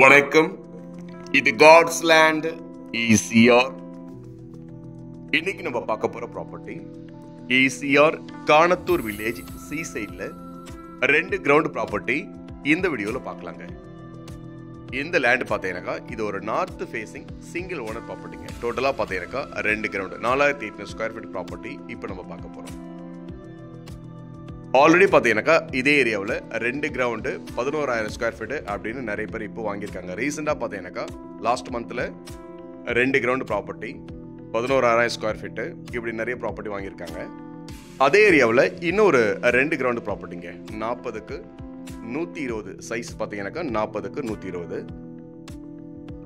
வணக்கம். இது God's land ECR. இன்னைக்கு நம்ம பார்க்க போற property ECR Kanathur village C சைட்ல 2 கிரவுண்ட் ப்ராப்பர்ட்டி இந்த வீடியோல பார்க்கலாங்க. இந்த லேண்ட் பார்த்தீங்கன்னாக்கா இது ஒரு நார்த் ஃபேசிங் சிங்கிள் ஓனர் ப்ராப்பர்ட்டிங்க. டோட்டலாக பார்த்தீங்கன்னாக்கா 2 கிரவுண்ட் 4800 ஸ்கொயர் ஃபீட் ப்ராப்பர்ட்டி இப்போ நம்ம பார்க்க போறோம். ஆல்ரெடி பார்த்தீங்கன்னாக்கா இதே ஏரியாவில் 2 கிரவுண்டு 11,000 ஸ்கொயர் ஃபீட்டு அப்படின்னு நிறைய பேர் இப்போ வாங்கியிருக்காங்க. ரீசெண்டாக பார்த்தீங்கன்னாக்கா லாஸ்ட் மந்தில் 2 கிரவுண்டு ப்ராப்பர்ட்டி 11,000 ஸ்கொயர் ஃபீட்டு இப்படி நிறைய ப்ராப்பர்ட்டி வாங்கியிருக்காங்க. அதே ஏரியாவில் இன்னொரு 2 கிரவுண்டு ப்ராப்பர்ட்டிங்க 40க்கு 120 சைஸ் பார்த்தீங்கன்னாக்கா 40க்கு 120.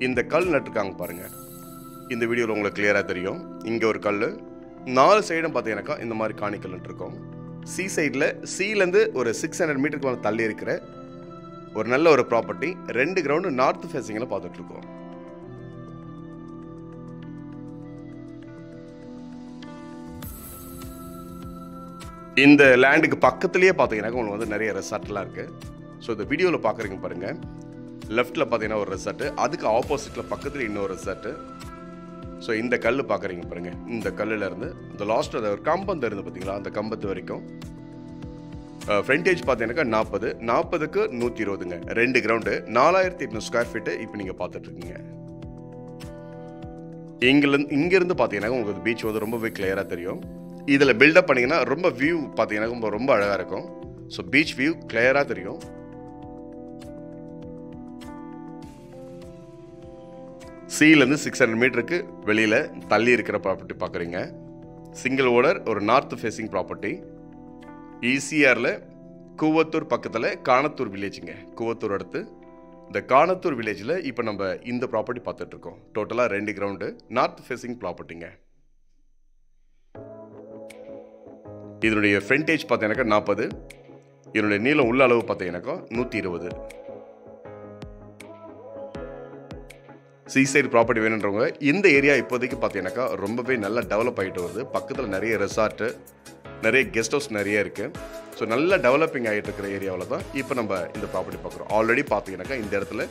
இந்த கல் நட்டுருக்காங்க பாருங்க. இந்த வீடியோவில் உங்களுக்கு கிளியராக தெரியும். இங்கே ஒரு கல் 4 சைடும் பார்த்தீங்கன்னாக்கா இந்த மாதிரி காணிக்கல் நட்டுருக்கோம். சி சைடில் சீலேருந்து ஒரு 600 மீட்டருக்கு மேலே தள்ளி இருக்கிற ஒரு நல்ல ஒரு ப்ராப்பர்ட்டி 2 கிரவுண்டு நார்த் ஃபேசிங்கில் பார்த்துட்டு இருக்கோம். இந்த லேண்டுக்கு பக்கத்துலேயே பார்த்தீங்கன்னா உங்களுக்கு வந்து நிறைய ரெசார்ட்லாம் இருக்குது. ஸோ இந்த வீடியோவில் பார்க்குறீங்க பாருங்கள். லெஃப்ட்டில் பார்த்தீங்கன்னா ஒரு ரெசார்ட்டு, அதுக்கு ஆப்போசிட்டில் பக்கத்தில் இன்னொரு ரெசார்ட்டு. ஸோ இந்த கல் பார்க்குறீங்க பாருங்கள். இந்த கல்லில் இருந்து இந்த லாஸ்ட் ஒரு கம்பம் இருந்து பார்த்தீங்களா, அந்த கம்பத்து வரைக்கும் ஃப்ரண்டேஜ் பார்த்தீங்கன்னாக்கா 40க்கு 120ங்க. 2 கிரவுண்டு 4800 ஸ்கொயர் ஃபீட்டு இப்போ நீங்கள் பார்த்துட்ருக்கீங்க. இங்கேருந்து பார்த்தீங்கன்னா உங்களுக்கு பீச் வந்து ரொம்பவே கிளியராக தெரியும். இதில் பில்டப் பண்ணிங்கன்னா ரொம்ப வியூ பார்த்தீங்கன்னா ரொம்ப அழகாக இருக்கும். ஸோ பீச் வியூ கிளியராக தெரியும். சீலேருந்து 600 மீட்டருக்கு வெளியில் தள்ளி இருக்கிற ப்ராப்பர்ட்டி பார்க்குறீங்க. சிங்கிள் ஓனர் ஒரு நார்த் ஃபேசிங் ப்ராப்பர்ட்டி. ஈசிஆரில் கூவத்தூர் பக்கத்தில் காணத்தூர் வில்லேஜுங்க. கூவத்தூர் அடுத்து இந்த காணத்தூர் வில்லேஜில் இப்போ நம்ம இந்த ப்ராப்பர்ட்டி பார்த்துட்ருக்கோம். டோட்டலாக 2 கிரவுண்டு நார்த் ஃபேசிங் ப்ராப்பர்ட்டிங்க. இதனுடைய ஃப்ரண்டேஜ் பார்த்தீங்கன்னாக்கா 40. இதனுடைய நீளம் உள்ள அளவு பார்த்தீங்கன்னாக்கா 120. சீசைடு ப்ராப்பர்ட்டி வேணுன்றவங்க இந்த ஏரியா இப்போதைக்கு பார்த்தீங்கன்னாக்கா ரொம்பவே நல்லா டெவலப் ஆகிட்டு வருது. பக்கத்தில் நிறைய ரெசார்ட்டு, நிறைய கெஸ்ட் ஹவுஸ் நிறைய இருக்குது. ஸோ நல்லா டெவலப்பிங் ஆகிட்டு இருக்கிற ஏரியாவில் தான் இப்போ நம்ம இந்த ப்ராப்பர்ட்டி பார்க்குறோம். ஆல்ரெடி பார்த்தீங்கன்னாக்கா இந்த இடத்துல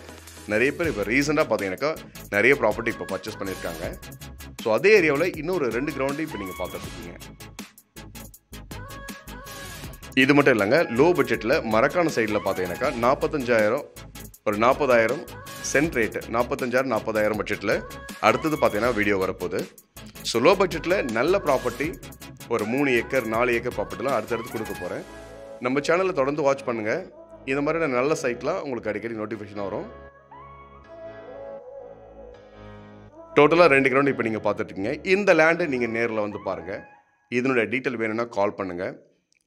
நிறைய பேர் இப்போ ரீசெண்டாக பார்த்தீங்கன்னாக்கா நிறைய ப்ராப்பர்ட்டி இப்போ பர்ச்சேஸ் பண்ணியிருக்காங்க. ஸோ அதே ஏரியாவில் இன்னொரு 2 கிரவுண்டு இப்போ நீங்கள் பார்த்துட்ருக்கீங்க. இது மட்டும் இல்லைங்க, லோ பட்ஜெட்டில் மரக்கான சைடில் பார்த்தீங்கன்னாக்கா 45,000 ஒரு 40,000 சென்ட் ரேட்டு 45,000 40,000 பட்ஜெட்டில் அடுத்தது பார்த்தீங்கன்னா வீடியோ வரப்போகுது. ஸோ லோ பட்ஜெட்டில் நல்ல ப்ராப்பர்ட்டி ஒரு 3 ஏக்கர் 4 ஏக்கர் ப்ராப்பர்ட்டிலாம் அடுத்தடுத்து கொடுக்க போகிறேன். நம்ம சேனலில் தொடர்ந்து வாட்ச் பண்ணுங்கள். இந்த மாதிரி நல்ல சைட்லாம் உங்களுக்கு அடிக்கடி நோட்டிஃபிகேஷன் வரும். டோட்டலாக 2 கிரவுண்டு இப்போ நீங்கள் பார்த்துட்ருக்கீங்க. இந்த லேண்டை நீங்கள் நேரில் வந்து பாருங்கள். இதனுடைய டீட்டெயில் வேணும்னா கால் பண்ணுங்கள்.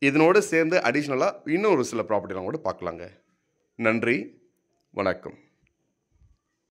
இதனோடு சேர்ந்து அடிஷ்னலாக இன்னும் ஒரு சில ப்ராப்பர்ட்டிலாம் கூட பார்க்கலாங்க. நன்றி, வணக்கம்.